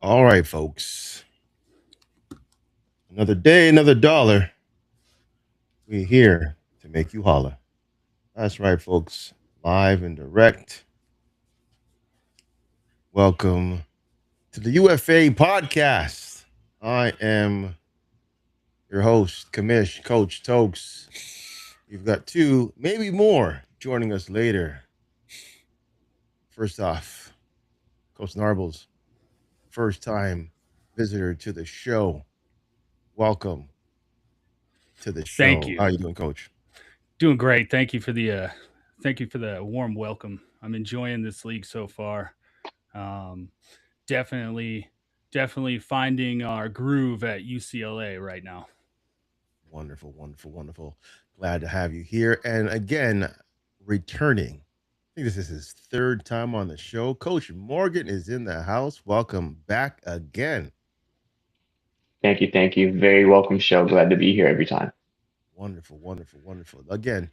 All right, folks. Another day, another dollar. We're here to make you holler. That's right, folks. Live and direct. Welcome to the UFA podcast. I am your host, Commish, Coach Tokes. We've got two, maybe more, joining us later. First off, Coach Narbles, first time visitor to the show. Welcome to the Thank show. you. How are you doing, Coach? Doing great. Thank you for the warm welcome. I'm enjoying this league so far. Um, definitely, definitely finding our groove at UCLA right now. Wonderful, wonderful, wonderful. Glad to have you here. And again, returning. I think this is his third time on the show. Coach Morgan is in the house. Welcome back again. Thank you. Thank you. Very welcome show. Glad to be here every time. Wonderful, wonderful, wonderful. Again,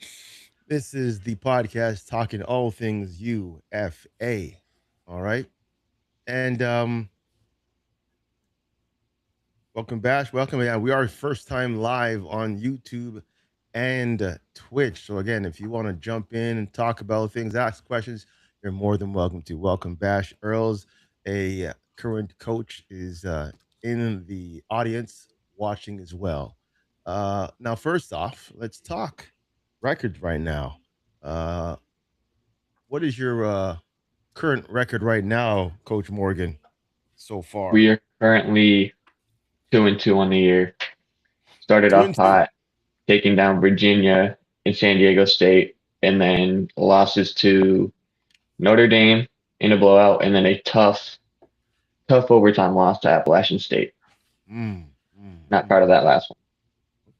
this is the podcast talking all things UFA. All right. And welcome, Bash. Welcome. Yeah, we are first time live on YouTube and Twitch. So again, if you want to jump in and talk about things, ask questions, you're more than welcome to. Welcome, Bash Earls, a current coach, is in the audience watching as well. Now, first off, let's talk records right now. Uh, what is your current record right now, Coach Morgan, so far? We are currently 2-2 on the year. Started Two off and two. hot, taking down Virginia and San Diego State, and then losses to Notre Dame in a blowout, and then a tough overtime loss to Appalachian State. Mm, mm, Not mm. proud of that last one.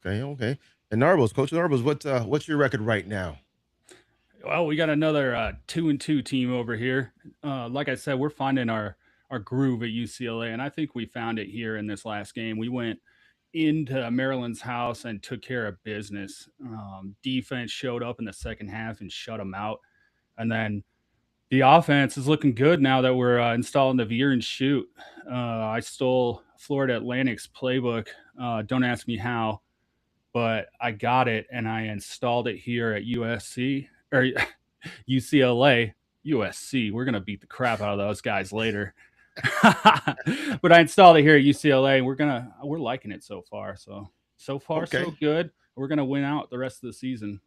Okay, okay. And Narbles, Coach Narbles, what's your record right now? Well, we got another 2-2 team over here. Like I said, we're finding our groove at UCLA, and I think we found it here in this last game. We went into Maryland's house and took care of business. Defense showed up in the second half and shut them out, and then the offense is looking good now that we're installing the veer and shoot. I stole Florida Atlantic's playbook. Don't ask me how, but I got it and I installed it here at USC or UCLA. USC. We're gonna beat the crap out of those guys later. But I installed it here at UCLA, and we're liking it so far. So far so Okay, good. We're gonna win out the rest of the season.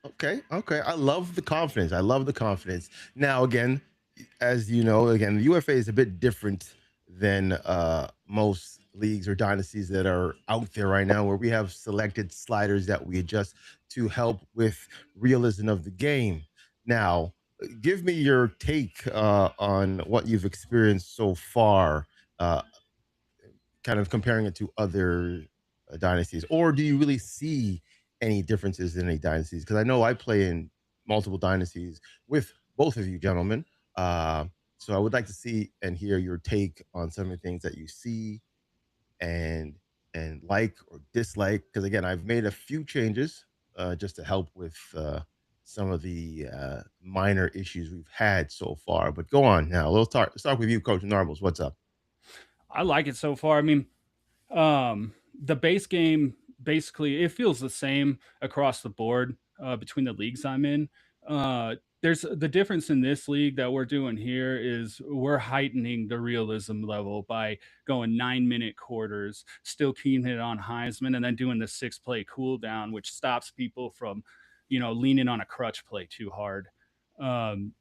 okay, okay. I love the confidence. I love the confidence. Now, again, as you know, again, the UFA is a bit different than most leagues or dynasties that are out there right now, where we have selected sliders that we adjust to help with realism of the game. Now, give me your take on what you've experienced so far. Uh, Kind of comparing it to other dynasties, or do you really see any differences in any dynasties? Because I know I play in multiple dynasties with both of you gentlemen. Uh, so I would like to see and hear your take on some of the things that you see and like or dislike. Because again, I've made a few changes just to help with some of the minor issues we've had so far. But go on now. Let's start with you, Coach Narbles. What's up? I like it so far. I mean, the base game basically it feels the same across the board between the leagues I'm in. There's the difference in this league that we're doing here is we're heightening the realism level by going 9 minute quarters, still keeping it on Heisman, and then doing the 6 play cool down, which stops people from, leaning on a crutch play too hard. Um,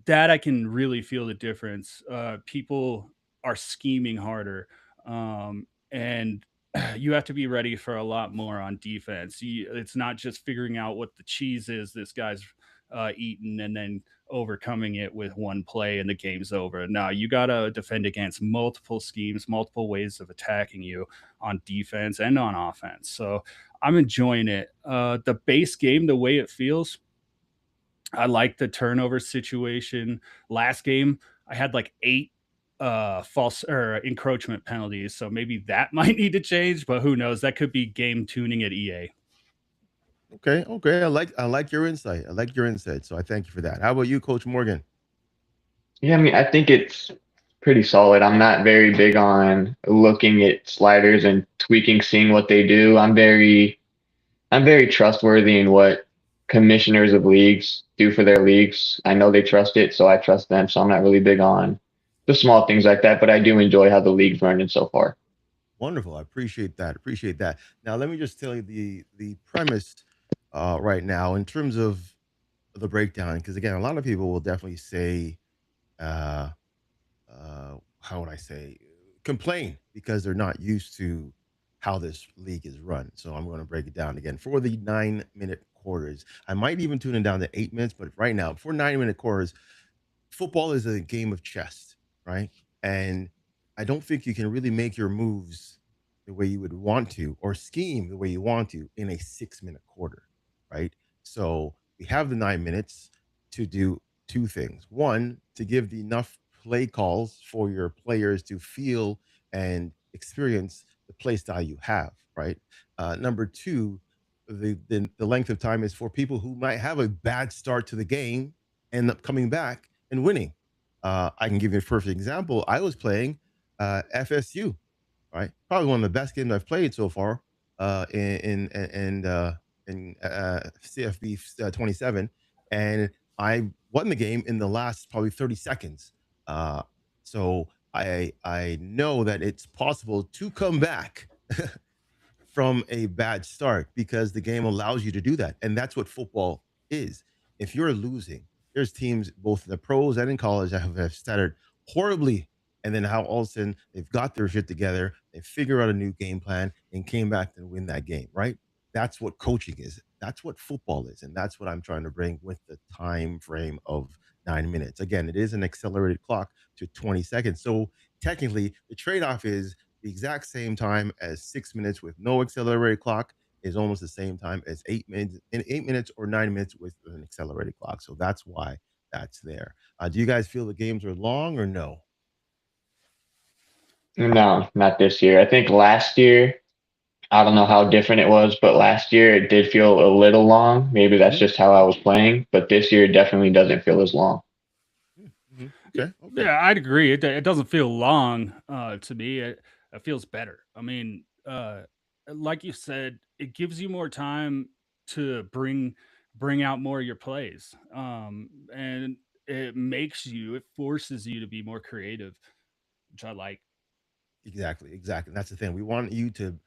that I can really feel the difference. People are scheming harder, and you have to be ready for a lot more on defense. It's not just figuring out what the cheese is this guy's eating and then overcoming it with one play and the game's over. No, you got to defend against multiple schemes, multiple ways of attacking you on defense and on offense. So I'm enjoying it. The base game, the way it feels, I like the turnover situation. Last game, I had like 8 false or encroachment penalties, so maybe that might need to change, but who knows? That could be game tuning at EA. Okay, okay. I like your insight. I like your insight. So I thank you for that. How about you, Coach Morgan? Yeah, I mean, I think it's pretty solid. I'm not very big on looking at sliders and tweaking, seeing what they do. I'm very trustworthy in what commissioners of leagues do for their leagues. I know they trust it, so I trust them. So I'm not really big on the small things like that, but I do enjoy how the league's running so far. Wonderful. I appreciate that. Appreciate that. Now, let me just tell you the premise right now in terms of the breakdown, because again, a lot of people will definitely say, uh, how would I say, complain because they're not used to how this league is run. So I'm going to break it down again for the 9 minute quarters. I might even tune it down to 8 minutes, but right now, for 9 minute quarters, football is a game of chess, right? And I don't think you can really make your moves the way you would want to or scheme the way you want to in a 6 minute quarter, right? So we have the 9 minutes to do two things. One, to give the enough play calls for your players to feel and experience the play style you have, right? Number two, the length of time is for people who might have a bad start to the game end up coming back and winning. I can give you a perfect example. I was playing FSU, right? Probably one of the best games I've played so far in CFB 27, and I won the game in the last probably 30 seconds. Uh, so I know that it's possible to come back from a bad start because the game allows you to do that. And that's what football is. If you're losing, there's teams both in the pros and in college that have started horribly. And then how all of a sudden they've got their shit together, they figure out a new game plan and came back and win that game, right? That's what coaching is. That's what football is. And that's what I'm trying to bring with the time frame of 9 minutes. Again, it is an accelerated clock to 20 seconds. So technically, the trade off is the exact same time as 6 minutes with no accelerated clock is almost the same time as 8 minutes in 8 minutes or 9 minutes with an accelerated clock. So that's why that's there. Do you guys feel the games are long or no? No, not this year. I think last year, I don't know how different it was, but last year it did feel a little long. Maybe that's Hmm. just how I was playing, but this year it definitely doesn't feel as long. Hmm. Yeah, Okay. Okay. yeah, I'd agree. It doesn't feel long to me. It feels better. I mean, like you said, it gives you more time to bring out more of your plays, and it forces you to be more creative, which I like. Exactly. Exactly. That's the thing. We want you to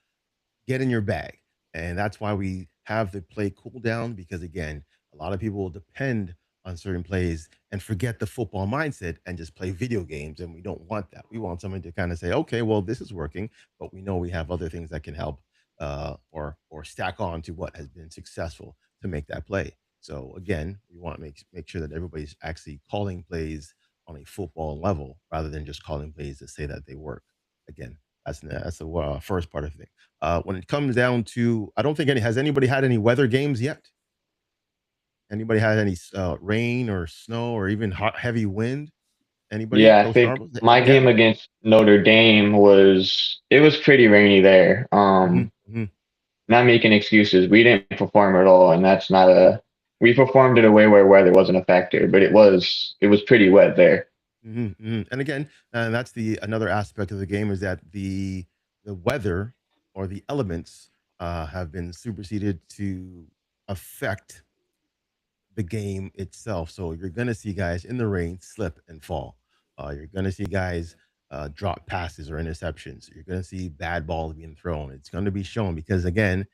get in your bag. And that's why we have the play cooldown because again, a lot of people will depend on certain plays and forget the football mindset and just play video games. And we don't want that. We want someone to kind of say, okay, well, this is working, but we know we have other things that can help or stack on to what has been successful to make that play. So again, we want to make sure that everybody's actually calling plays on a football level rather than just calling plays to say that they work. Again, that's the first part of it. When it comes down to, I don't think any has anybody had any weather games yet. Anybody had any rain or snow or even hot, heavy wind? Anybody? Yeah, I Coach think Marbles my yet? game against Notre Dame was pretty rainy there. Hmm. Hmm. Not making excuses. We didn't perform at all, and that's not a. We performed in a way where weather wasn't a factor, but it was pretty wet there. Hmm. Hmm. And again, that's the another aspect of the game is that the weather or the elements have been superseded to affect the game itself. So you're going to see guys in the rain slip and fall. You're going to see guys drop passes or interceptions. You're going to see bad balls being thrown. It's going to be shown because, again,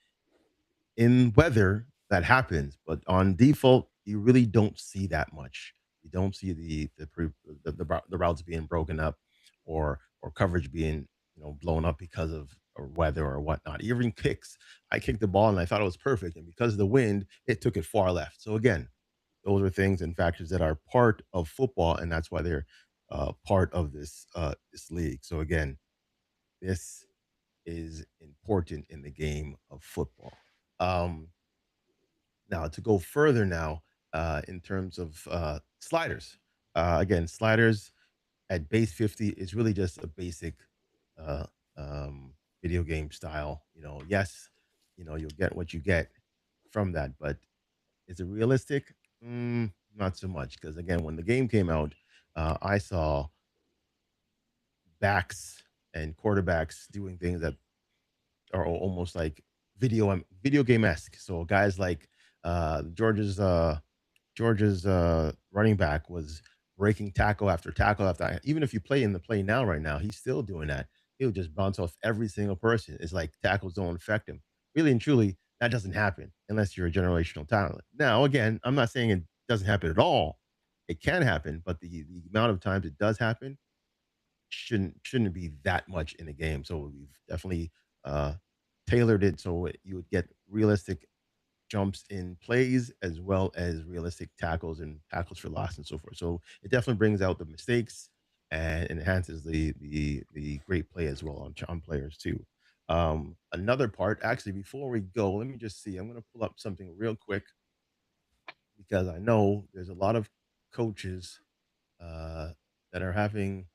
in weather that happens, but on default, you really don't see that much. You don't see the routes being broken up or coverage being blown up because of or weather or whatnot. Even kicks, I kicked the ball and I thought it was perfect, and because of the wind, it took it far left. So again, those are things and factors that are part of football, and that's why they're part of this league. So again, this is important in the game of football. Um, Now to go further now in terms of sliders. Again, sliders at base 50 is really just a basic uh, video game style. Yes, you'll get what you get from that, but is it realistic? Not so much, because again, when the game came out, I saw backs and quarterbacks doing things that are almost like video game esque. So guys like Georgia's running back was breaking tackle after tackle after. Even if you play in the play now, right now, he's still doing that. He'll just bounce off every single person. It's like tackles don't affect him. Really and truly, that doesn't happen unless you're a generational talent. Now, again, I'm not saying it doesn't happen at all. It can happen, but the amount of times it does happen shouldn't be that much in a game. So we've definitely uh, tailored it so you would get realistic jumps in plays as well as realistic tackles and tackles for loss and so forth. So it definitely brings out the mistakes and enhances the great play as well on players too. Another part, actually, before we go, let me just see. I'm going to pull up something real quick because I know there's a lot of coaches uh, that are having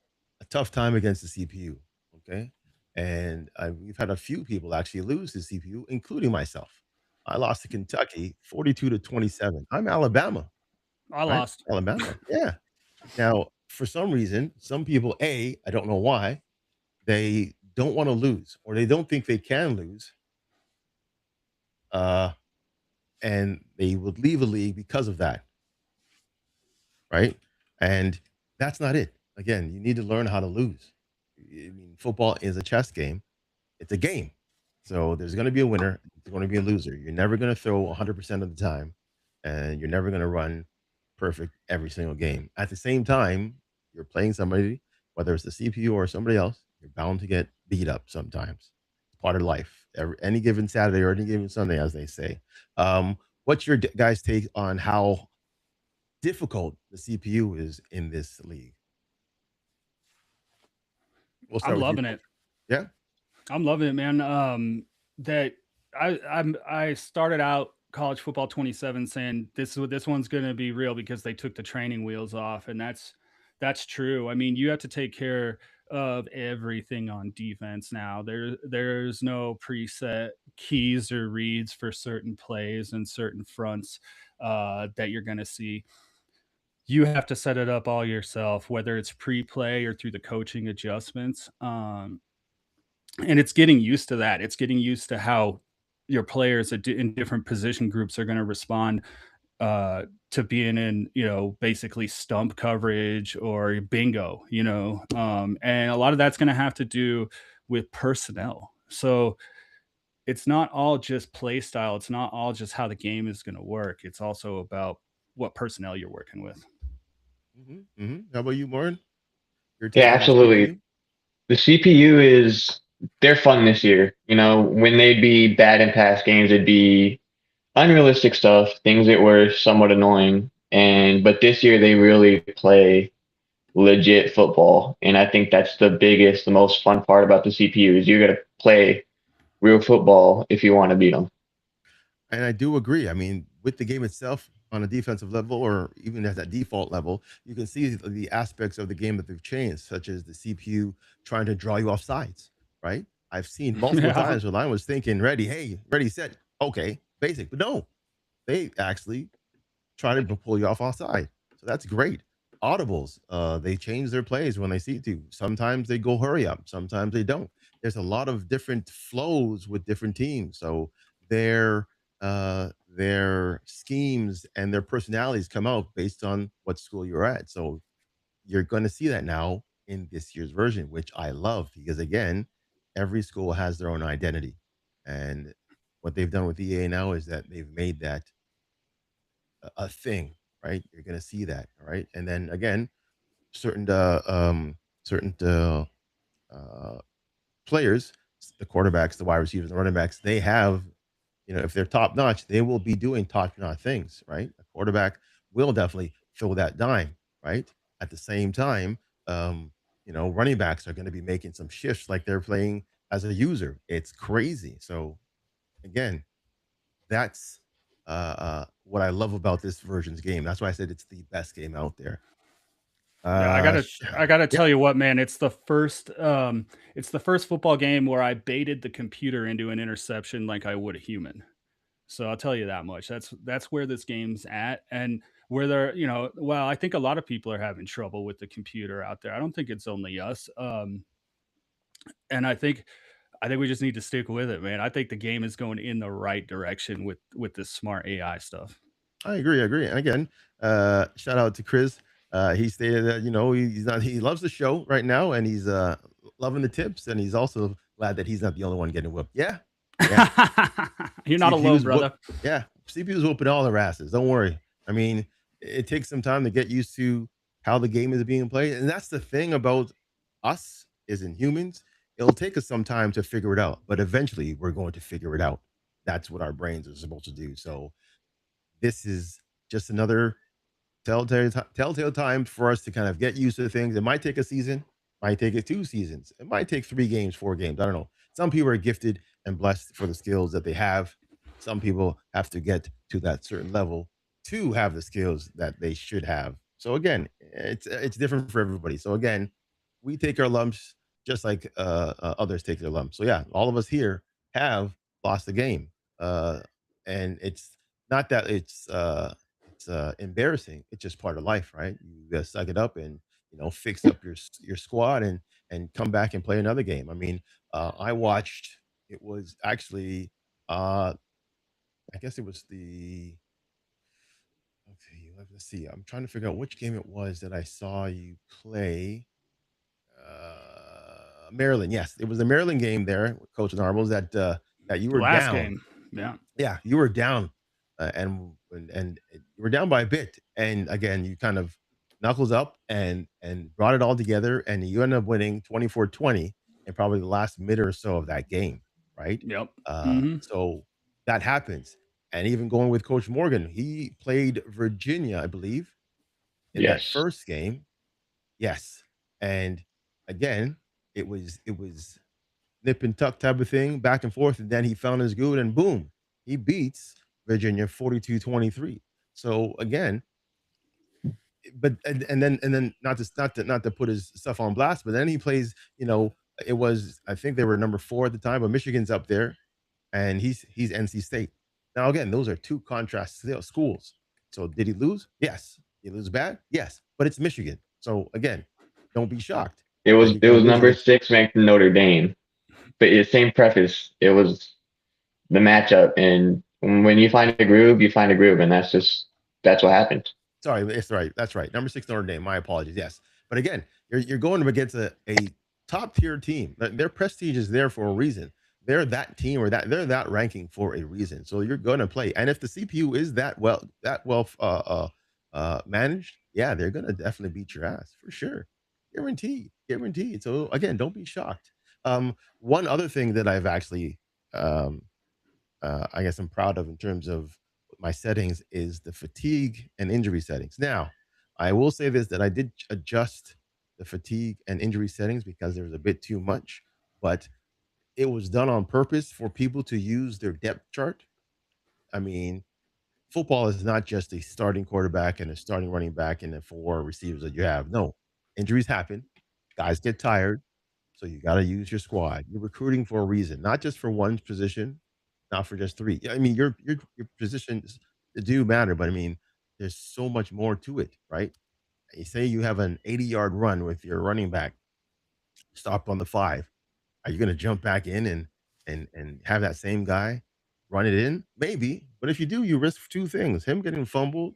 a tough time against the CPU. Okay, and we've had a few people actually lose the CPU, including myself. I lost to Kentucky 42-27. I'm Alabama, I right? lost. Alabama, yeah. Now, for some reason, some people, I don't know why, they don't want to lose or they don't think they can lose, uh, and they would leave a league because of that, right? And that's not it. Again, you need to learn how to lose. I mean, football is a chess game. It's a game. So there's going to be a winner, there's going to be a loser. You're never going to throw 100% of the time, and you're never going to run perfect every single game. At the same time, you're playing somebody, whether it's the CPU or somebody else, you're bound to get beat up sometimes. It's part of life. Any given Saturday or any given Sunday, as they say. What's your guys' take on how difficult the CPU is in this league? We'll I'm start with you, loving Coach. it. Yeah. I'm loving it, man. That I started out college football 27 saying this one's going to be real because they took the training wheels off, and that's true. I mean, you have to take care of everything on defense now. There's no preset keys or reads for certain plays and certain fronts that you're going to see. You have to set it up all yourself, whether it's pre-play or through the coaching adjustments. And it's getting used to that. It's getting used to how your players in different position groups are going to respond to being in, basically stump coverage or bingo, and a lot of that's going to have to do with personnel. So it's not all just play style. It's not all just how the game is going to work. It's also about what personnel you're working with. How about you, Lauren? Your Yeah, take on the absolutely. CPU? The CPU is they're fun this year. You know, when they'd be bad in past games, it'd be unrealistic stuff, things that were somewhat annoying. And but this year they really play legit football, and I think that's the biggest, the most fun part about the CPU is you're gonna play real football if you want to beat them. And I do agree. I mean, with the game itself on a defensive level or even at that default level, you can see the aspects of the game that they've changed, such as the CPU trying to draw you off sides, right? I've seen multiple Yeah. times when I was thinking, ready, hey, ready, set, okay, basic. But no, they actually try to pull you off offside. So that's great. Audibles, they change their plays when they see to. Sometimes they go hurry up, sometimes they don't. There's a lot of different flows with different teams. So their their schemes and their personalities come out based on what school you're at. So you're going to see that now in this year's version, which I love because again, every school has their own identity. And what they've done with EA now is that they've made that a thing, right? You're going to see that, all right? And then again, certain certain uh, players, the quarterbacks, the wide receivers, the running backs, they have, if they're top notch, they will be doing top notch things, right? A quarterback will definitely throw that dime, right? At the same time, running backs are going to be making some shifts like they're playing as a user. It's crazy. So again, that's what I love about this version's game. That's why I said it's the best game out there. Yeah, I Uh, gotta sh- I gotta yeah, tell you what, man, it's the first football game where I baited the computer into an interception like I would a human. So I'll tell you that much. That's where this game's at, and where they're, well, I think a lot of people are having trouble with the computer out there. I don't think it's only us. And I think we just need to stick with it, man. I think the game is going in the right direction with this smart AI stuff. I agree. I agree. And again, shout out to Chris. He stated that he's not. He loves the show right now, and he's loving the tips, and he's also glad that he's not the only one getting whipped. Yeah, yeah. You're not alone, brother. Yeah, CPU's whooping all their asses. Don't worry. I mean, it takes some time to get used to how the game is being played, and that's the thing about us as in humans. It'll take us some time to figure it out, but eventually we're going to figure it out. That's what our brains are supposed to do. So this is just another telltale time for us to kind of get used to things. It might take a season, might take it 2 seasons, it might take 3 games, 4 games. I don't know. Some people are gifted and blessed for the skills that they have. Some people have to get to that certain level to have the skills that they should have. So again, it's different for everybody. So again, we take our lumps just like others take their lumps. So yeah, all of us here have lost the game, uh, and it's not that it's embarrassing. It's just part of life, right? You gotta suck it up and fix up your squad and come back and play another game. I mean, I watched. It was actually, uh, I guess it was the. Okay, let's see. I'm trying to figure out which game it was that I saw you play. Maryland, yes, it was the Maryland game there, with Coach Narbles, that you were Last down. game. Yeah. Yeah, you were down, and you were down by a bit, and again, you kind of knuckles up and brought it all together, and you ended up winning 24-20 in probably the last minute or so of that game, right? Yep. Hmm. So that happens, and even going with Coach Morgan, he played Virginia, I believe, in that Yes. first game. Yes, and again, it was nip and tuck type of thing, back and forth, and then he found his groove, and boom, he beats Virginia 42-23. So again, but and then not to put his stuff on blast, but then he plays. It was I think they were number 4 at the time, but Michigan's up there, and he's NC State. Now again, those are two contrast schools. So did he lose? Yes. He lose bad? Yes. But it's Michigan. So again, don't be shocked It that was you're it going to was lose number against. 6 ranked Notre Dame. But the same preface, it was the matchup, and when you find a groove, you find a groove, and that's what happened. Sorry, it's right. That's right. Number 6 Notre Dame. My apologies. Yes, but again, you're going up against a top tier team. Their prestige is there for a reason. They're that team or they're that ranking for a reason. So you're going to play. And if the CPU is that well managed, yeah, they're going to definitely beat your ass for sure, guaranteed, guaranteed. So again, don't be shocked. One other thing that I've actually um, I guess I'm proud of in terms of my settings is the fatigue and injury settings. Now, I will say this that I did adjust the fatigue and injury settings because there was a bit too much, but it was done on purpose for people to use their depth chart. I mean, football is not just a starting quarterback and a starting running back and the 4 receivers that you have. No, injuries happen, guys get tired, so you got to use your squad. You're recruiting for a reason, not just for one position, not for just three. Yeah, I mean, your positions do matter, but I mean, there's so much more to it, right? You say you have an 80-yard run with your running back stopped on the 5. Are you going to jump back in and have that same guy run it in? Maybe, but if you do, you risk 2 things: him getting fumbled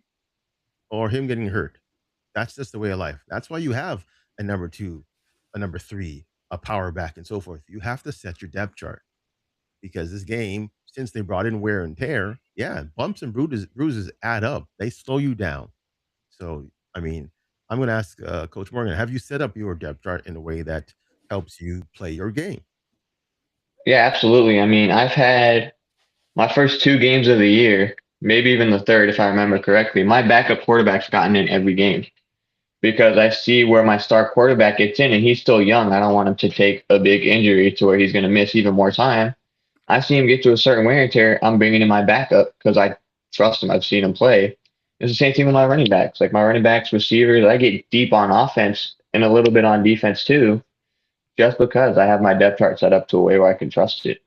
or him getting hurt. That's just the way of life. That's why you have a number 2, a number 3, a power back, and so forth. You have to set your depth chart because this game, since they brought in wear and tear, yeah, bumps and bruises add up. They slow you down. So, I mean, I'm going to ask Coach Morgan, have you set up your depth chart in a way that helps you play your game? Yeah, absolutely. I mean, I've had my first 2 games of the year, maybe even the third, if I remember correctly. My backup quarterback's gotten in every game because I see where my star quarterback gets in, and he's still young. I don't want him to take a big injury to where he's going to miss even more time. I see him get to a certain wear and tear. I'm bringing in my backup because I trust him. I've seen him play. It's the same thing with my running backs. Like my running backs, receivers, I get deep on offense and a little bit on defense too, just because I have my depth chart set up to a way where I can trust it.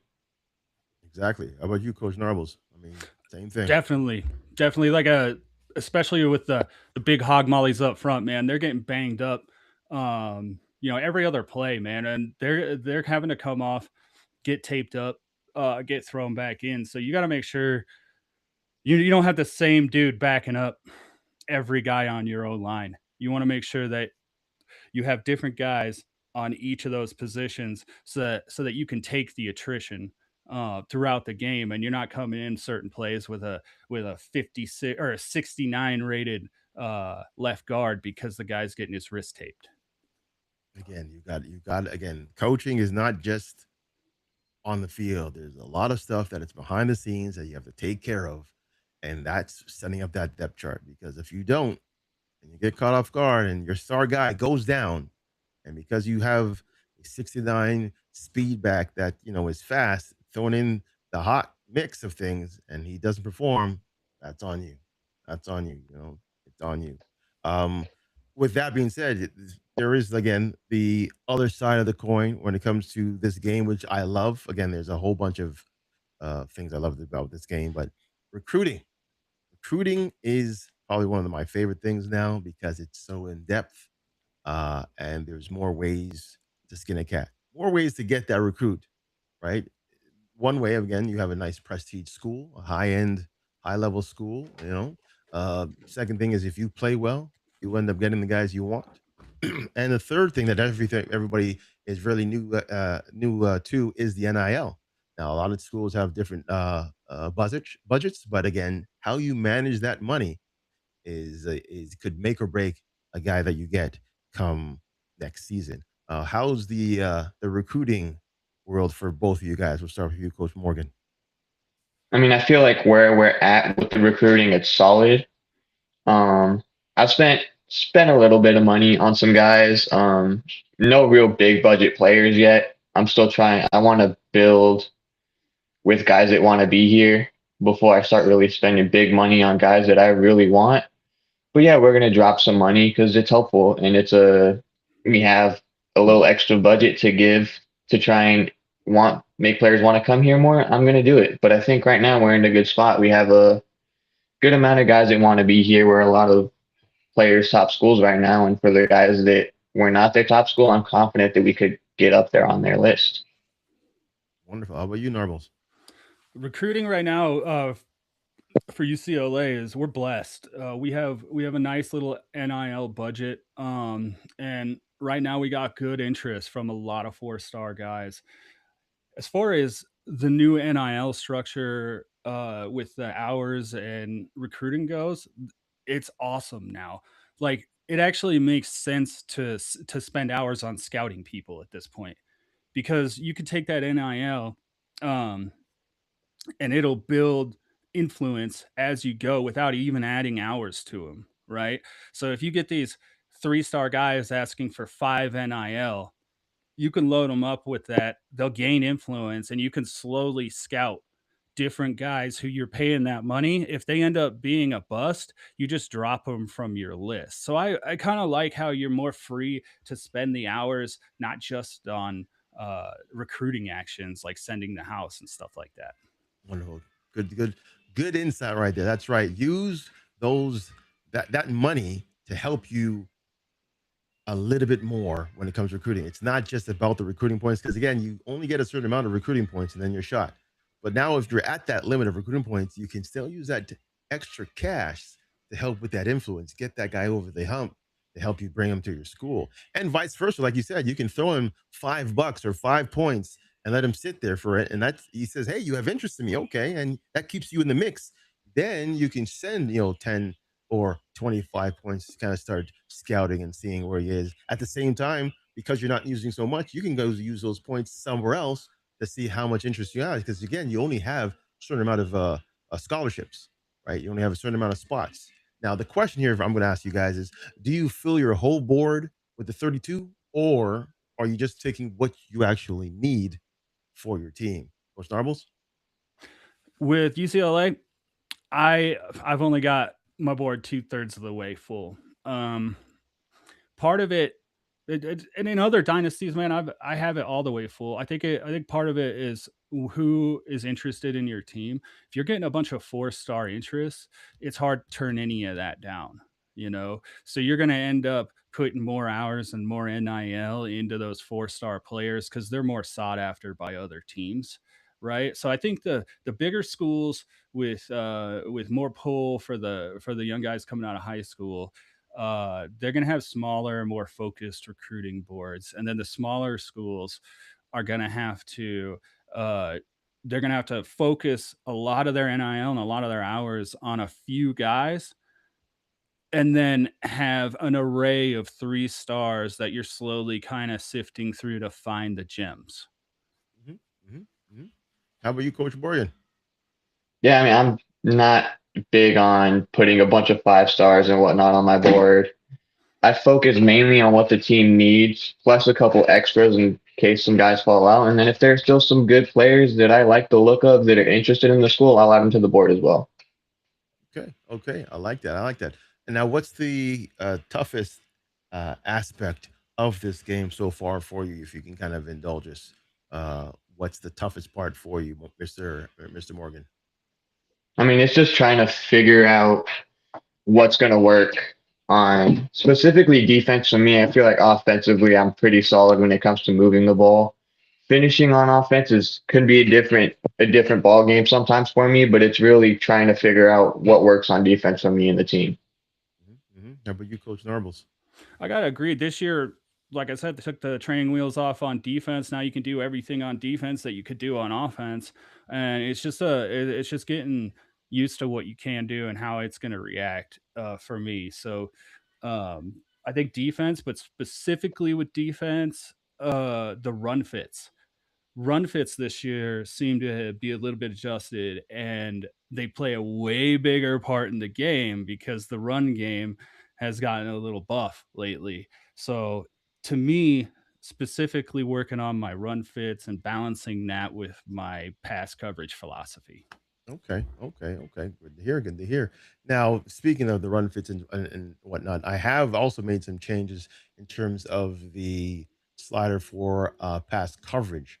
Exactly. How about you, Coach Narbles? I mean, same thing. Definitely like especially with the big hog mollies up front, man. They're getting banged up. every other play, man, and they're having to come off, get taped up, get thrown back in. So you got to make sure you don't have the same dude backing up every guy on your own line. You want to make sure that you have different guys on each of those positions so that you can take the attrition throughout the game, and you're not coming in certain plays with a 56 or a 69 rated left guard because the guy's getting his wrist taped. Again, you got again. Coaching is not just on the field. There's a lot of stuff that it's behind the scenes that you have to take care of, and that's setting up that depth chart. Because if you don't, and you get caught off guard, and your star guy goes down, and because you have a 69 speed back that is fast, throwing in the hot mix of things, and he doesn't perform, that's on you. That's on you. It's on you. Um, with that being said, there is again the other side of the coin when it comes to this game, which I love. Again, there's a whole bunch of things I love about this game, but recruiting. Recruiting is probably one of my favorite things now because it's so in depth, and there's more ways to skin a cat, more ways to get that recruit, right? One way, again, you have a nice prestige school, a high end, high level school. Second thing is if you play well, you end up getting the guys you want. And the third thing that everybody is really new to is the NIL. Now, a lot of schools have different budgets, but again, how you manage that money is could make or break a guy that you get come next season. How's the recruiting world for both of you guys? We'll start with you, Coach Morgan. I mean, I feel like where we're at with the recruiting, it's solid. I've spent a little bit of money on some guys. No real big budget players yet. I'm still trying. I want to build with guys that want to be here before I start really spending big money on guys that I really want. But yeah, we're gonna drop some money because it's helpful and we have a little extra budget to give to try and want make players want to come here more. I'm gonna do it. But I think right now we're in a good spot. We have a good amount of guys that want to be here. We're a lot of players top schools right now, and for the guys that were not their top school, I'm confident that we could get up there on their list. Wonderful. How about you, Narbles? Recruiting right now for UCLA is we're blessed. We have a nice little NIL budget, and right now we got good interest from a lot of 4-star guys. As far as the new NIL structure with the hours and recruiting goes, it's awesome now. Like it actually makes sense to spend hours on scouting people at this point because you could take that NIL um, and it'll build influence as you go without even adding hours to them, right? So if you get these 3-star guys asking for 5 NIL, you can load them up with that. They'll gain influence and you can slowly scout different guys who you're paying that money. If they end up being a bust, you just drop them from your list. So I kind of like how you're more free to spend the hours, not just on recruiting actions like sending the house and stuff like that. Wonderful. Good insight right there. That's right. Use those that money to help you a little bit more when it comes to recruiting. It's not just about the recruiting points because again, you only get a certain amount of recruiting points and then you're shot. But now, if you're at that limit of recruiting points, you can still use that extra cash to help with that influence, get that guy over the hump to help you bring him to your school, and vice versa. Like you said, you can throw him $5 or 5 points and let him sit there for it, and that he says, "Hey, you have interest in me, okay," and that keeps you in the mix. Then you can send 10 or 25 points to kind of start scouting and seeing where he is. At the same time, because you're not using so much, you can go use those points somewhere else to see how much interest you have. Because again, you only have a certain amount of scholarships, right? You only have a certain amount of spots. Now, the question here, if I'm going to ask you guys, is: do you fill your whole board with the 32, or are you just taking what you actually need for your team? Coach Narbles? With UCLA, I've only got my board 2/3 of the way full. Um, Part of and in other dynasties, man, I have it all the way full. I think part of it is who is interested in your team. If you're getting a bunch of 4-star interests, it's hard to turn any of that down. So you're going to end up putting more hours and more NIL into those 4-star players because they're more sought after by other teams, right? So I think the bigger schools with more pull for the young guys coming out of high school, they're going to have smaller, more focused recruiting boards, and then the smaller schools are going to have to uh, they're going to have to focus a lot of their NIL and a lot of their hours on a few guys, and then have an array of 3 stars that you're slowly kind of sifting through to find the gems. Mhm, mhm, mhm. How about you, Coach Morgan? Yeah, I mean, I'm not big on putting a bunch of 5 stars and whatnot on my board. I focus mainly on what the team needs, plus a couple extras in case some guys fall out. And then if there's still some good players that I like the look of that are interested in the school, I'll add them to the board as well. Okay, okay, I like that. I like that. And now, what's the toughest aspect of this game so far for you? If you can kind of indulge us, what's the toughest part for you, Mister Morgan? I mean, it's just trying to figure out what's going to work on specifically defense. For me, I feel like offensively, I'm pretty solid when it comes to moving the ball. Finishing on offenses could be a different ball game sometimes for me, but it's really trying to figure out what works on defense for me and the team. How about you, Coach Narbles? I gotta agree. This year, like I said, they took the training wheels off on defense. Now you can do everything on defense that you could do on offense, and it's just getting used to what you can do and how it's going to react for me. So I think defense, but specifically with defense, the run fits this year seem to be a little bit adjusted, and they play a way bigger part in the game because the run game has gotten a little buff lately. So to me, specifically working on my run fits and balancing that with my pass coverage philosophy. Okay, okay, okay. Good to hear. Good to hear. Now, speaking of the run fits and whatnot, I have also made some changes in terms of the slider for pass coverage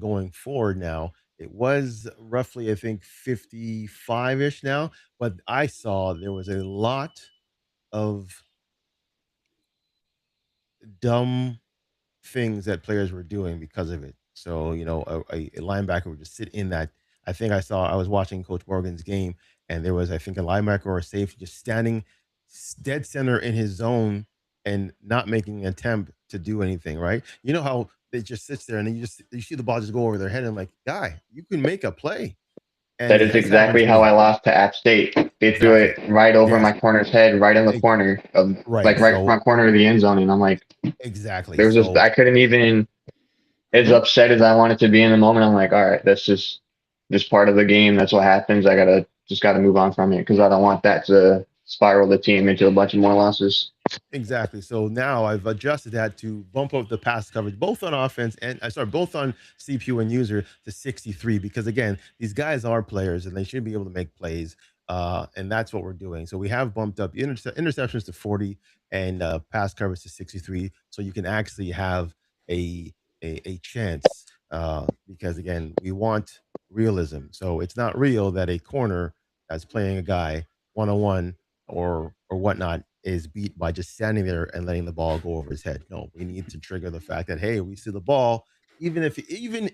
going forward. Now, it was roughly, I think, 55 ish now, but I saw there was a lot of dumb things that players were doing because of it. So, a linebacker would just sit in that. I was watching Coach Morgan's game, and there was, I think, a linebacker or a safety just standing dead center in his zone and not making an attempt to do anything, right? You know how they just sits there and then you see the ball just go over their head. And I'm like, guy, you can make a play. And That is it's happened exactly to how me. I lost to App State. They threw Exactly. it right over Yes. my corner's head, right in the corner of Right. like right So front corner of the end zone, and I'm like, exactly. there was just So I couldn't even as mhm. upset as I wanted to be in the moment. I'm like, all right, that's just part of the game. That's what happens. I gotta move on from it because I don't want that to spiral the team into a bunch of more losses. Exactly. So now I've adjusted that to bump up the pass coverage, both on offense and I sorry, both on CPU and user to 63, because again, these guys are players and they should be able to make plays. And that's what we're doing. So we have bumped up interceptions to 40 and pass coverage to 63. So you can actually have a a chance because again, we want realism. So it's not real that a corner that's playing a guy one on one or whatnot is beat by just standing there and letting the ball go over his head. No, we need to trigger the fact that hey, we see the ball. Even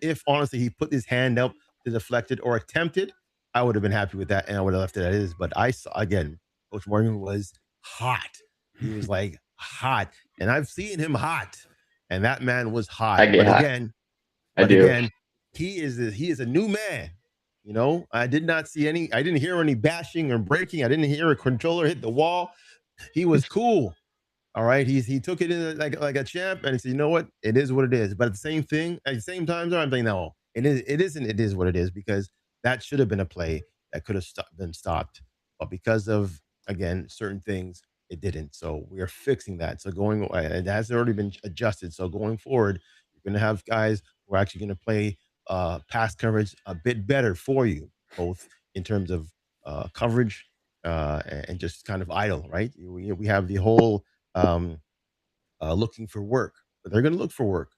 if honestly he put his hand up to deflect it or attempted, I would have been happy with that and I would have left it as is. But I saw again, Coach Morgan was hot. He was like hot, and I've seen him hot, and that man was I hot. get hot. I But do. again, he is a new man. I didn't hear any bashing or breaking. I didn't hear a controller hit the wall. He was cool. All right. He took it in like a champ and he said, you know what? It is what it is. But at the same time, I'm thinking, no, it isn't, it is what it is, because that should have been a play that could have been stopped. But because of again certain things, it didn't. So we are fixing that. So it has already been adjusted. So going forward, you're gonna have guys who are actually gonna play pass coverage a bit better for you, both in terms of coverage and just kind of idle, right? We have the whole um, looking for work, but they're going to look for work.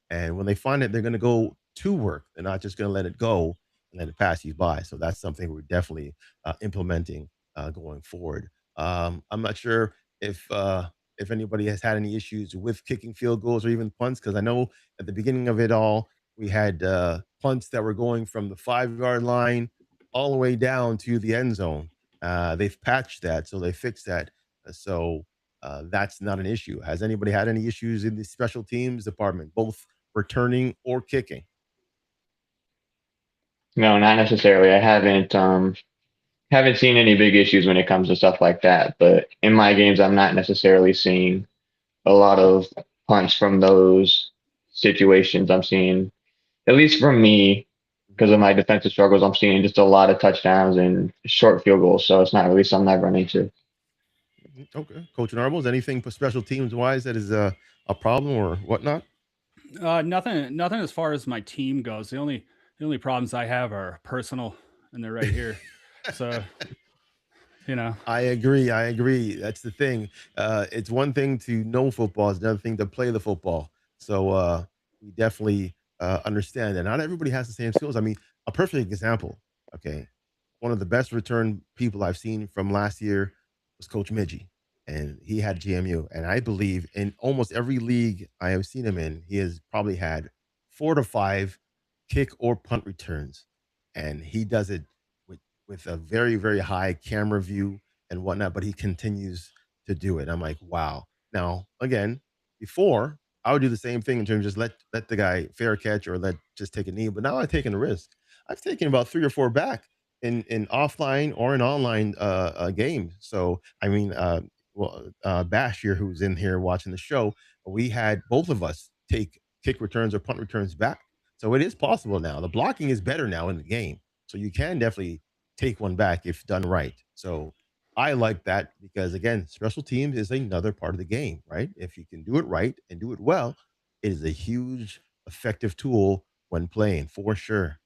And when they find it, they're going to go to work. They're not just going to let it go and let it pass you by. So that's something we're definitely implementing going forward. I'm not sure if if anybody has had any issues with kicking field goals or even punts, because I know at the beginning of it all, we had punts that were going from the 5 yard line all the way down to the end zone. They've patched that, so they fixed that. That's not an issue. Has anybody had any issues in the special teams department, both returning or kicking? No, not necessarily. I haven't seen any big issues when it comes to stuff like that. But in my games, I'm not necessarily seeing a lot of punts from those situations. I'm seeing, at least from me, because of my defensive struggles, I'm seeing just a lot of touchdowns and short field goals. So it's not really something I've run into. Okay, Coach Narbles, anything for special teams wise that is a problem or whatnot? Nothing as far as my team goes. The only problems I have are personal, and they're right here. So, you know, I agree. I agree. That's the thing. It's one thing to know football; it's another thing to play the football. We definitely understand that. Not everybody has the same skills. I mean, a perfect example. Okay, one of the best return people I've seen from last year was Coach Midgie, and he had GMU. And I believe in almost every league I have seen him in, he has probably had 4 to 5 kick or punt returns, and he does it with a very very high camera view and whatnot. But he continues to do it. I'm like, wow. Now again, before I would do the same thing in terms of just let the guy fair catch or let just take a knee. But now I've taken a risk. I've taken about 3 or 4 back in offline or in online games. So I mean, Bash here, who's in here watching the show, we had both of us take kick returns or punt returns back. So it is possible now. The blocking is better now in the game, so you can definitely take one back if done right. So I like that because again, special teams is another part of the game, right? If you can do it right and do it well, it is a huge effective tool when playing for sure.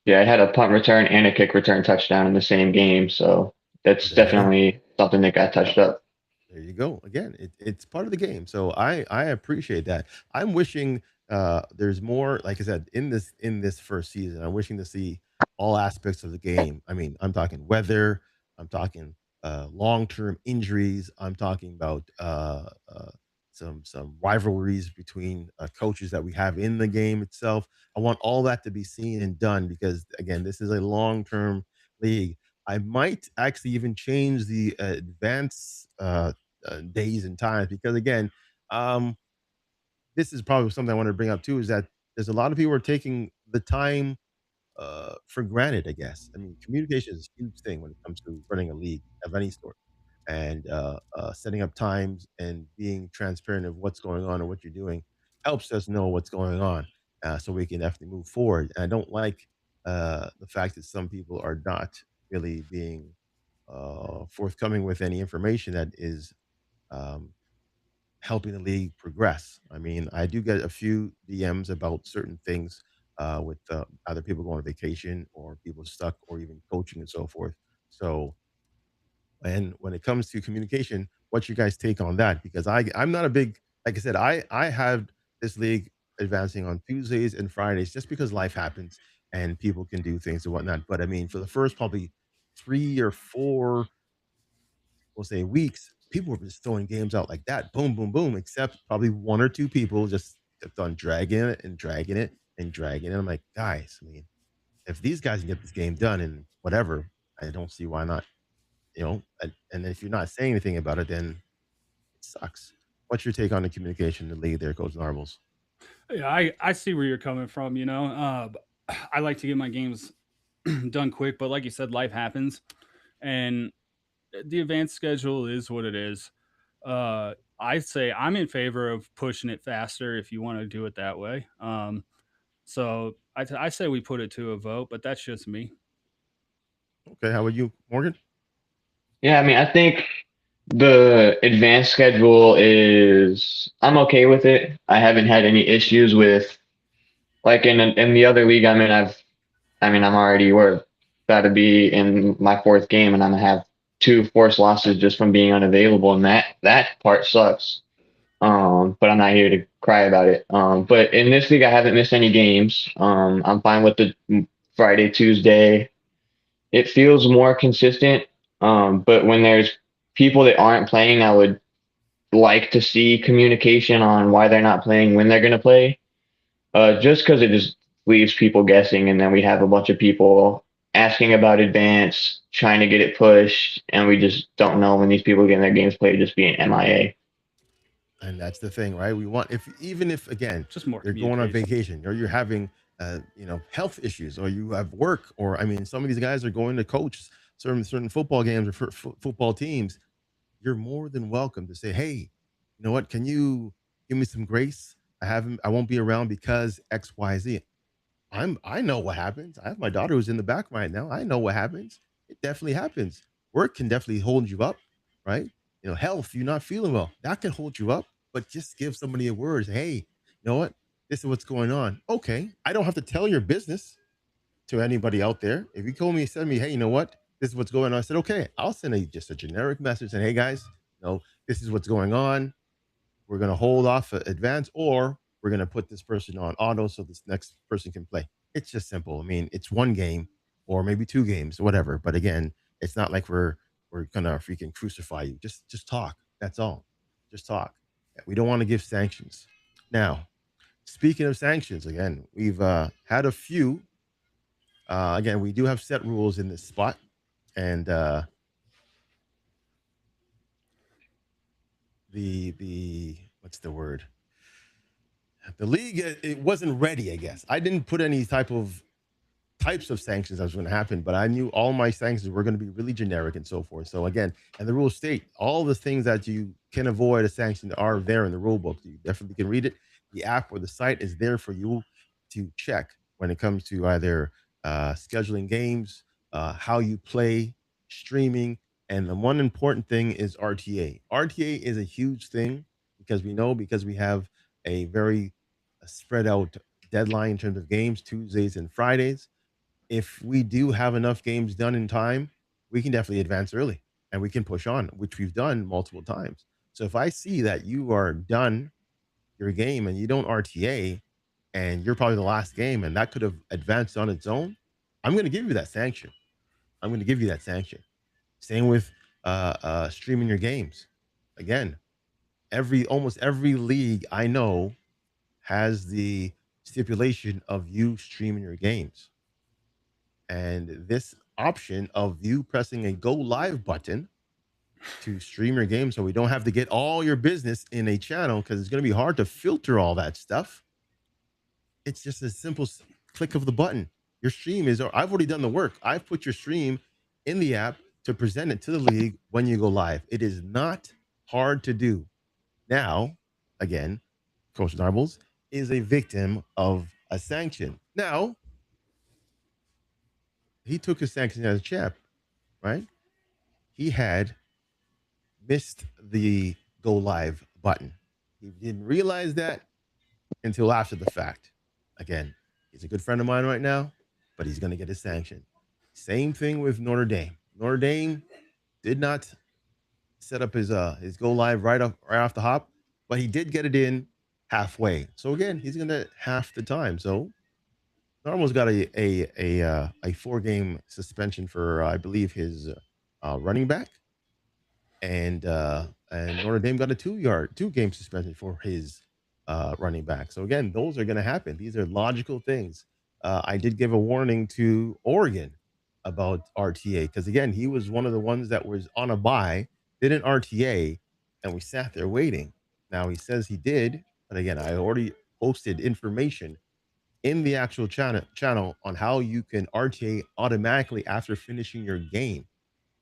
Yeah, I had a punt return and a kick return touchdown in the same game. So that's There you go. definitely something that got touched up. There you go. Again, it's part of the game. So I appreciate that. I'm wishing there's more, like I said, in this first season. I'm wishing to see all aspects of the game. I mean, I'm talking weather, I'm talking long-term injuries, I'm talking about some rivalries between coaches that we have in the game itself. I want all that to be seen and done because again, this is a long-term league. I might actually even change the advance days and times because again, um, this is probably something I want to bring up too. Is that there's a lot of people who are taking the time for granted. I guess. I mean, communication is a huge thing when it comes to running a league of any sort, and setting up times and being transparent of what's going on and what you're doing helps us know what's going on, so we can definitely move forward. And I don't like the fact that some people are not really being forthcoming with any information that is um, helping the league progress. I mean, I do get a few DMs about certain things with either people going on vacation or people stuck or even coaching and so forth. So, and when it comes to communication, what's your guys' take on that? Because I'm not a big, like I said, I have this league advancing on Tuesdays and Fridays just because life happens and people can do things and whatnot. But I mean, for the first probably 3 or 4, we'll say weeks, people were just throwing games out like that, boom, boom, boom. Except probably 1 or 2 people just kept on dragging it and dragging it and dragging it. I'm like, guys, I mean, if these guys can get this game done and whatever, I don't see why not. And if you're not saying anything about it, then it sucks. What's your take on the communication in the league there, Coach Narbles? yeah, I see where you're coming from. I like to get my games done quick, but like you said, life happens, and the advanced schedule is what it is. I say I'm in favor of pushing it faster if you want to do it that way. So I say we put it to a vote, but that's just me. Okay, how about you, Morgan? Yeah, I mean, I think the advanced schedule is, I'm okay with it. I haven't had any issues with, like in the other league I'm in, I mean, I'm already, we're about to be in my fourth game and I'm gonna have two forced losses just from being unavailable, and that part sucks. But I'm not here to cry about it. But in this league, I haven't missed any games. I'm fine with the Friday, Tuesday. It feels more consistent. But when there's people that aren't playing, I would like to see communication on why they're not playing, when they're going to play, just because it just leaves people guessing, and then we have a bunch of people asking about advance, trying to get it pushed, and we just don't know when these people getting their games played, just being MIA. And that's the thing, right? We want, if even if again Just more you're going on communication. vacation or you're having health issues or you have work, or I mean some of these guys are going to coach certain football games or football teams, you're more than welcome to say, hey, you know what, can you give me some grace? I won't be around because XYZ. I know what happens. I have my daughter who's in the back right now. I know what happens. It definitely happens. Work can definitely hold you up, right? Health, you're not feeling well, that can hold you up. But just give somebody a word. Say, hey, you know what? This is what's going on. Okay. I don't have to tell your business to anybody out there. If you call me and send me, hey, you know what? This is what's going on. I said, okay, I'll send just a generic message saying, hey guys, this is what's going on. We're going to hold off advance, or we're going to put this person on auto so this next person can play. It's just simple. I mean, it's one game or maybe two games, whatever. But again, it's not like we're gonna freaking crucify you. Just talk. That's all. Just talk. We don't want to give sanctions. Now, speaking of sanctions, again, we've had a few. Again, we do have set rules in this spot, and the what's the word? The league, it wasn't ready. I guess I didn't put any types of sanctions that was going to happen, but I knew all my sanctions were going to be really generic and so forth. So again, and the rules state all the things that you can avoid a sanction are there in the rule book. You definitely can read it. The app or the site is there for you to check when it comes to either scheduling games, how you play, streaming, and the one important thing is RTA. RTA is a huge thing because we have a very spread out deadline in terms of games, Tuesdays and Fridays. If we do have enough games done in time, we can definitely advance early and we can push on, which we've done multiple times. So if I see that you are done your game and you don't RTA and you're probably the last game and that could have advanced on its own, I'm going to give you that sanction. I'm going to give you that sanction. Same with streaming your games. Again, almost every league I know has the stipulation of you streaming your games. And this option of you pressing a go live button to stream your game so we don't have to get all your business in a channel because it's going to be hard to filter all that stuff. It's just a simple click of the button. Your stream is, I've already done the work. I've put your stream in the app to present it to the league when you go live. It is not hard to do. Now, again, Coach Narbles is a victim of a sanction. Now, he took his sanction as a champ, right? He had missed the go live button. He didn't realize that until after the fact. Again, he's a good friend of mine right now, but he's going to get his sanction. Same thing with Notre Dame. Notre Dame did not set up his go live right off the hop, but he did get it in halfway. So again, he's going to half the time. So Narmel's got a 4-game suspension for I believe his running back, and Notre Dame got a 2-game suspension for his running back. So again, those are going to happen. These are logical things. I did give a warning to Oregon about RTA because again, he was one of the ones that was on a bye, didn't RTA, and we sat there waiting. Now he says he did, but again, I already posted information in the actual channel on how you can RTA automatically after finishing your game.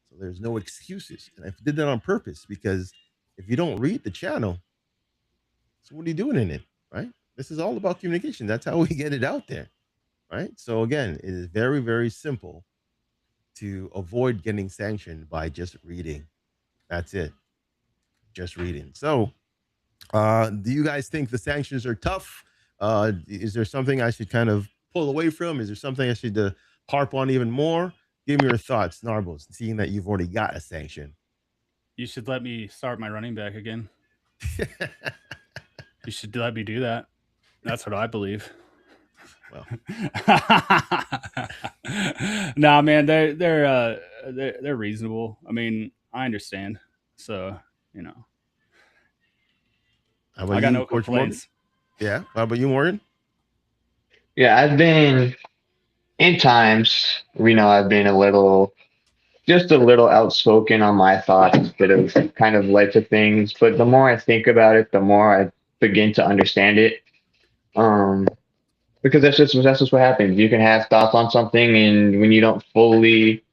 So there's no excuses. And I did that on purpose because if you don't read the channel, so what are you doing in it, right? This is all about communication. That's how we get it out there, right? So again, it is very, very simple to avoid getting sanctioned by just reading. That's it. Just reading. So do you guys think the sanctions are tough? Is there something I should kind of pull away from? Is there something I should harp on even more? Give me your thoughts, Narbles, seeing that you've already got a sanction. You should let me start my running back again. You should let me do that. That's what I believe. Well, nah, man, they're reasonable. I mean, I understand. So, How about I got you, no Coach Morgan? complaints. Yeah. How about you, Morgan? Yeah, I've been in times, I've been just a little outspoken on my thoughts that have kind of led to things. But the more I think about it, the more I begin to understand it. Um, because that's just what happens. You can have thoughts on something, and when you don't fully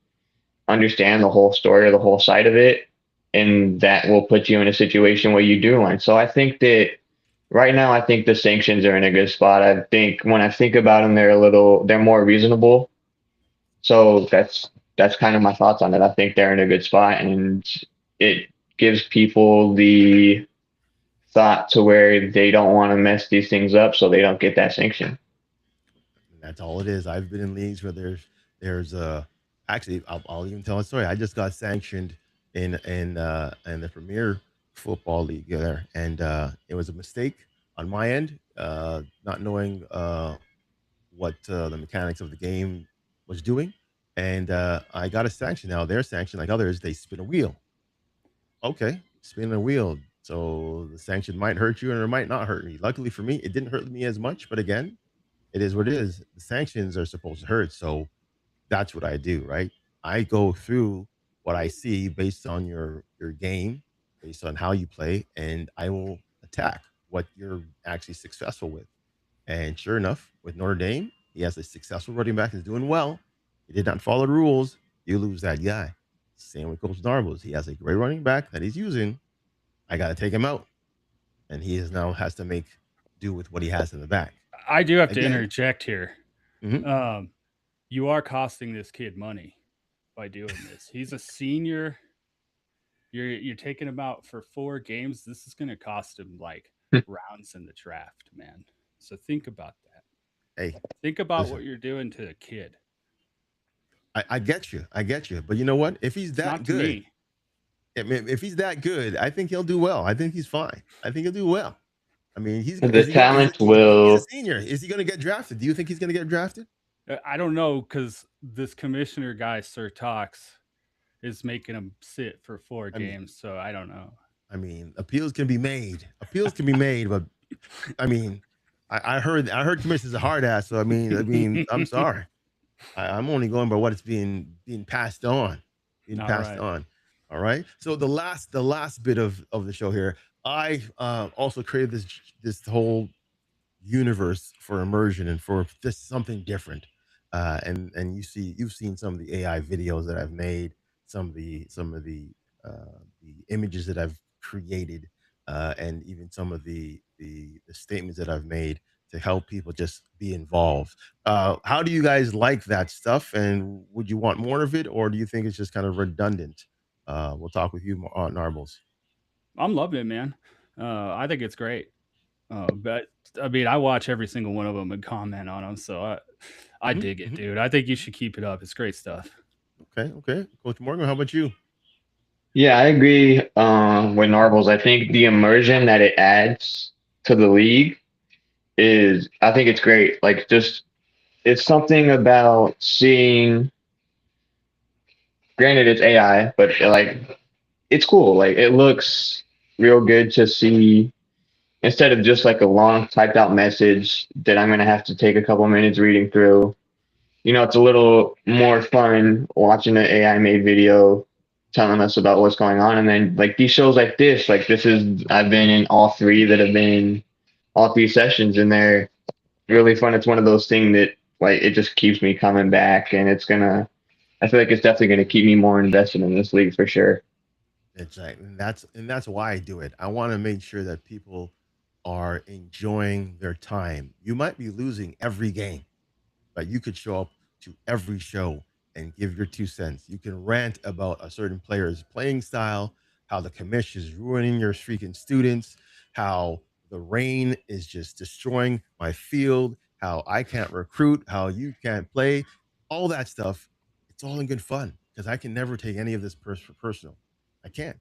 understand the whole story or the whole side of it, and that will put you in a situation where you do learn. So I think that right now, I think the sanctions are in a good spot. I think when I think about them, they're more reasonable. So that's kind of my thoughts on it. I think they're in a good spot, and it gives people the thought to where they don't want to mess these things up, so they don't get that sanction. That's all it is. I've been in leagues where there's actually I'll even tell a story. I just got sanctioned in the Premier Football League there, and it was a mistake on my end, not knowing what the mechanics of the game was doing, and I got a sanction. Now their sanction, like others, they spin a wheel. Okay, spin a wheel. So the sanction might hurt you, and it might not hurt me. Luckily for me, it didn't hurt me as much. But again, it is what it is. The sanctions are supposed to hurt. So that's what I do, right? I go through what I see based on your game, based on how you play, and I will attack what you're actually successful with. And sure enough, with Notre Dame, he has a successful running back who's doing well. He did not follow the rules. You lose that guy. Same with Coach Narbles. He has a great running back that he's using. I got to take him out, and he is now has to make do with what he has in the back. I do have to Again, interject here. mhm. You are costing this kid money by doing this. He's a senior. You're taking him out for 4 games. This is going to cost him like rounds in the draft, man. So think about that. Hey, Think about listen, what you're doing to the kid. I get you. I get you. But you know what? If he's It's that not to good, me. if he's that good, I think he'll do well. I think he's fine. I think he'll do well. I mean, he's The is he gonna talent he's a will. senior. Is he going to get drafted? Do you think he's going to get drafted? I don't know because this commissioner guy, Sir Tox, is making him sit for 4 I mean, games. So I don't know. appeals can be made. Appeals can be made, but I mean, I heard commissioner's a hard ass. So I'm sorry. I'm only going by what it's being passed on, being All passed right. on. All right. So the last bit of the show here, I also created this whole universe for immersion and for just something different. And you've seen some of the AI videos that I've made, some of the images that I've created, and even some of the statements that I've made to help people just be involved. How do you guys like that stuff? And would you want more of it, or do you think it's just kind of redundant? We'll talk with you, Narbles. I'm loving it, man. I think it's great. But I mean, I watch every single one of them and comment on them. So I dig it, Hmm. dude. I think you should keep it up. It's great stuff. Okay, okay. Coach Morgan, how about you? Yeah, I agree with Narbles. I think the immersion that it adds to the league I think it's great. Like, just, it's something about seeing, granted, it's AI, but like, it's cool. Like, it looks real good to see instead of just like a long typed out message that I'm going to have to take a couple minutes reading through. It's a little more fun watching an AI made video telling us about what's going on. And then like these shows like this is, I've been in all three that have been all three sessions, and they're really fun. It's one of those things that like it just keeps me coming back, and I feel like it's definitely gonna keep me more invested in this league for sure. It's like, and that's why I do it. I want to make sure that people are enjoying their time. You might be losing every game, but you could show up to every show and give your 2 cents. You can rant about a certain player's playing style, how the commission is ruining your freaking students, how the rain is just destroying my field, how I can't recruit, how you can't play, all that stuff. It's all in good fun because I can never take any of this personal. I can't.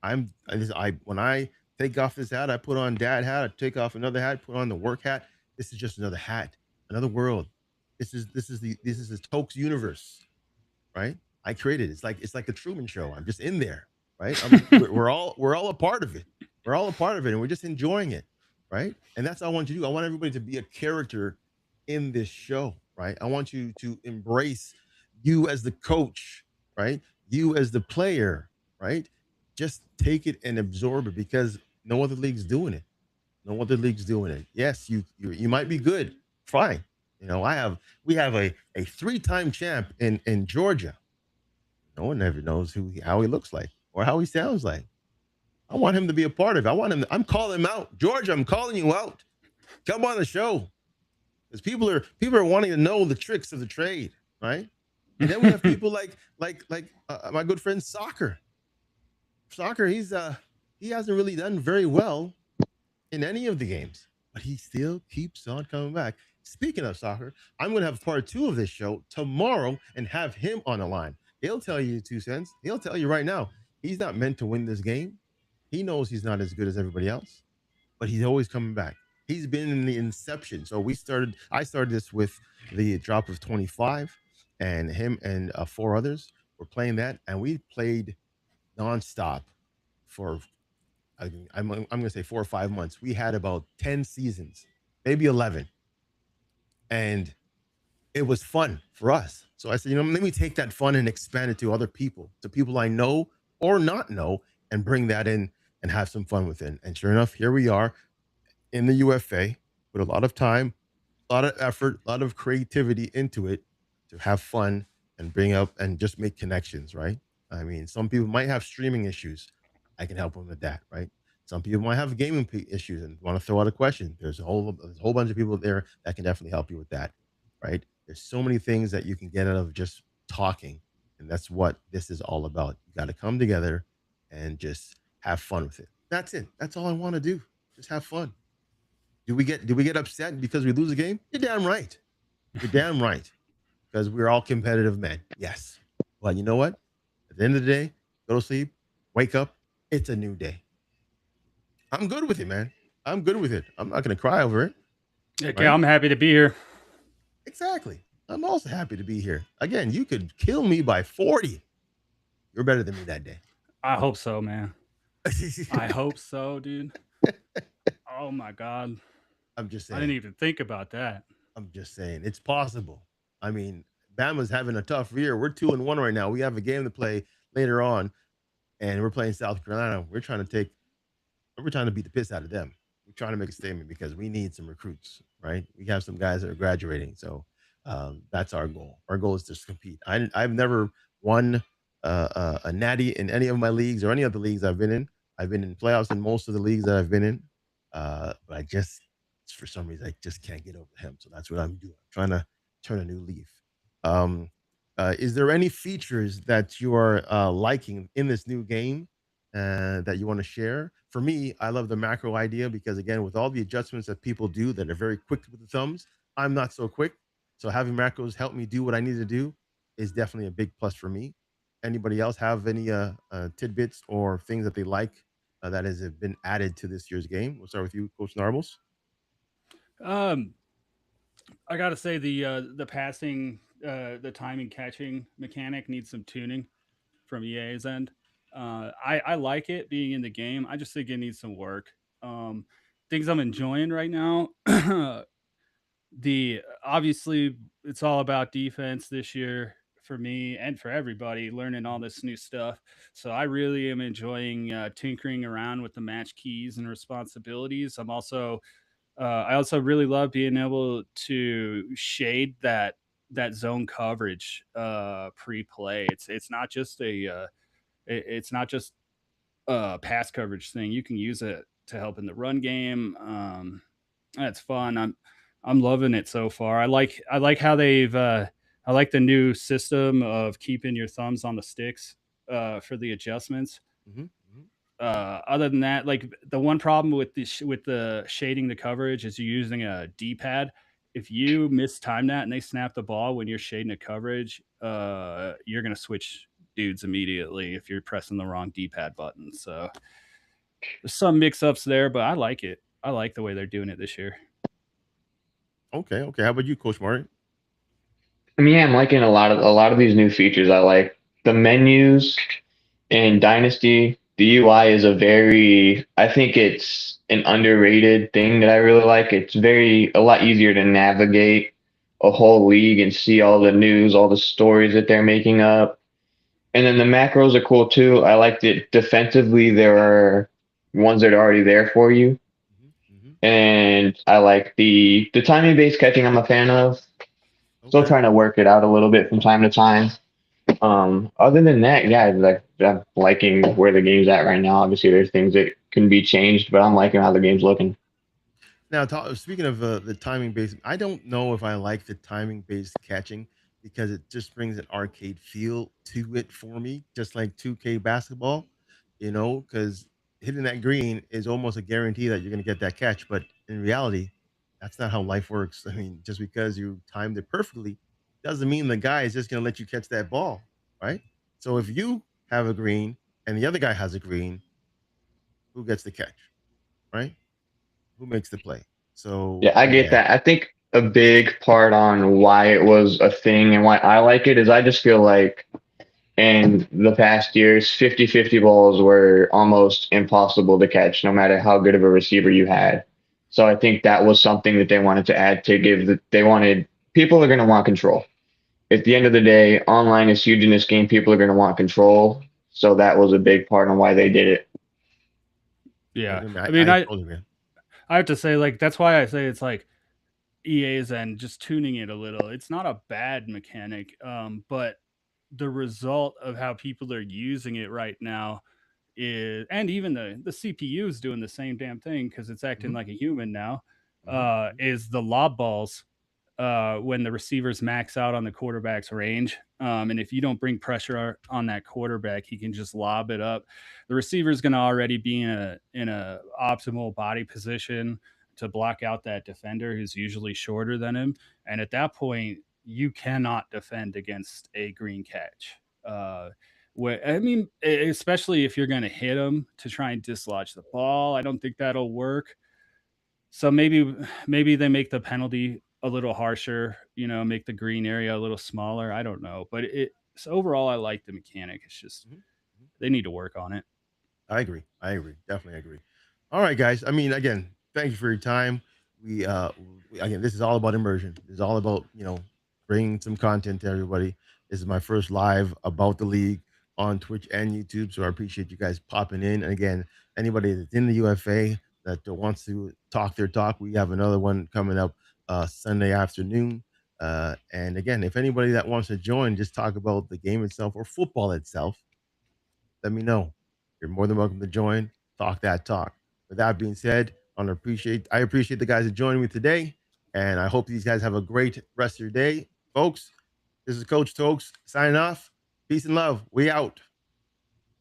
When I take off this hat, I put on dad hat. I take off another hat, put on the work hat. This is just another hat, another world. This is the Tokes universe, right? I created it. It's like the Truman Show. I'm just in there, right? We're all a part of it. We're all a part of it, and we're just enjoying it, right? And that's what I want you to do. I want everybody to be a character in this show, right? I want you to embrace you as the coach, right? You as the player, right? Just take it and absorb it because no other league's doing it. No other league's doing it. Yes, you might be good. Fine. We have a 3-time champ in Georgia. No one ever knows how he looks like or how he sounds like. I want him to be a part of it. I'm calling him out. Georgia, I'm calling you out. Come on the show. Because people are wanting to know the tricks of the trade, right? And then we have people like my good friend Soccer. Soccer, he hasn't really done very well in any of the games, but he still keeps on coming back. Speaking of Soccer, I'm going to have part 2 of this show tomorrow and have him on the line. He'll tell you 2 cents. He'll tell you right now, he's not meant to win this game. He knows he's not as good as everybody else, but he's always coming back. He's been in the inception. So I started this with the drop of 25, and him and 4 others were playing that, and we played nonstop for I'm going to say 4 or 5 months. We had about 10 seasons, maybe 11, and it was fun for us. So I said, let me take that fun and expand it to other people, to people I know or not know, and bring that in and have some fun with it. And sure enough, here we are in the UFA with a lot of time, a lot of effort, a lot of creativity into it to have fun and bring up and just make connections, right? I mean, some people might have streaming issues. I can help them with that, right? Some people might have gaming issues and want to throw out a question. There's a whole bunch of people there that can definitely help you with that, right? There's so many things that you can get out of just talking, and that's what this is all about. You got to come together and just have fun with it. That's it. That's all I want to do. Just have fun. Do we get upset because we lose a game? You're damn right. You're damn right. Because we're all competitive men. Yes. But you know what? At the end of the day, go to sleep, wake up. It's a new day. I'm good with it, man. I'm good with it. I'm not going to cry over it. Okay, right? I'm happy to be here. Exactly. I'm also happy to be here. Again, you could kill me by 40. You're better than me that day. I hope so, man. I hope so, dude. Oh my God. I'm just saying. I didn't even think about that. I'm just saying. It's possible. I mean, Bama's having a tough year. We're 2-1 right now. We have a game to play later on, and we're playing South Carolina. We're trying to beat the piss out of them. We're trying to make a statement because we need some recruits, right? We have some guys that are graduating. So that's our goal. Our goal is to compete. I've never won a natty in any of my leagues or any of the leagues I've been in. I've been in playoffs in most of the leagues that I've been in. But I just, for some reason, I just can't get over him. So that's what I'm doing. I'm trying to turn a new leaf. Is there any features that you are liking in this new game that you want to share? For me, I love the macro idea because, again, with all the adjustments that people do that are very quick with the thumbs, I'm not so quick. So having macros help me do what I need to do is definitely a big plus for me. Anybody else have any tidbits or things that they like that has been added to this year's game? We'll start with you, Coach Narbles. I gotta say the passing, the timing catching mechanic needs some tuning from EA's end. I like it being in the game. I just think it needs some work. Things I'm enjoying right now. Obviously it's all about defense this year for me and for everybody, learning all this new stuff. So I really am enjoying tinkering around with the match keys and responsibilities. I also really love being able to shade that zone coverage pre-play. It's not just a pass coverage thing. You can use it to help in the run game. That's fun. I'm loving it so far. I like how they've I like the new system of keeping your thumbs on the sticks for the adjustments. Mm-hmm. Other than that, like the one problem with the shading the coverage is you're using a D-pad. If you mistime that and they snap the ball when you're shading a coverage, you're gonna switch dudes immediately if you're pressing the wrong D-pad button. So there's some mix-ups there, but I like it. I like the way they're doing it this year. Okay. How about you, Coach Martin? I mean, yeah, I'm liking a lot of these new features. I like the menus in Dynasty. the UI is I think it's an underrated thing that I really like. It's a lot easier to navigate a whole league and see all the news, all the stories that they're making up. And then the macros are cool too. I like that defensively there are ones that are already there for you. And I like the timing based catching I'm a fan of. Still trying to work it out a little bit from time to time. Other than that, yeah, like I'm liking where the game's at right now. Obviously, there's things that can be changed, but I'm liking how the game's looking. Now, speaking of the timing based, I don't know if I like the timing based catching because it just brings an arcade feel to it for me, just like 2K basketball, because hitting that green is almost a guarantee that you're going to get that catch. But in reality, that's not how life works. I mean, just because you timed it perfectly doesn't mean the guy is just going to let you catch that ball, right? So if you have a green and the other guy has a green, who gets the catch, right? Who makes the play? So Yeah, I get yeah. that. I think a big part on why it was a thing and why I like it is I just feel like in the past years, 50-50 balls were almost impossible to catch, no matter how good of a receiver you had. So I think that was something that they wanted to add to they wanted people are going to want control. At the end of the day, online is huge in this game. People are going to want control. So that was a big part on why they did it. Yeah. I mean, I totally agree. I have to say, like, that's why I say it's like EA's and just tuning it a little. It's not a bad mechanic, but the result of how people are using it right now is, and even the CPU is doing the same damn thing because it's acting like a human now, is the lob balls. When the receivers max out on the quarterback's range. And if you don't bring pressure on that quarterback, he can just lob it up. The receiver's going to already be in a optimal body position to block out that defender who's usually shorter than him. And at that point, you cannot defend against a green catch. I mean, especially if you're going to hit him to try and dislodge the ball, I don't think that'll work. So maybe they make the penalty a little harsher, make the green area a little smaller. I don't know, but so overall, I like the mechanic. It's just they need to work on it. I agree. Definitely agree. All right, guys. I mean, again, thank you for your time. Again, this is all about immersion. It's all about bringing some content to everybody. This is my first live about the league on Twitch and YouTube, so I appreciate you guys popping in. And again, anybody that's in the UFA that wants to talk their talk, we have another one coming up Sunday afternoon. And again, if anybody that wants to join, just talk about the game itself or football itself, let me know. You're more than welcome to join. Talk that talk. With that being said, I appreciate the guys that joined me today, and I hope these guys have a great rest of your day, folks. This is Coach Tokes signing off. Peace and love. We out.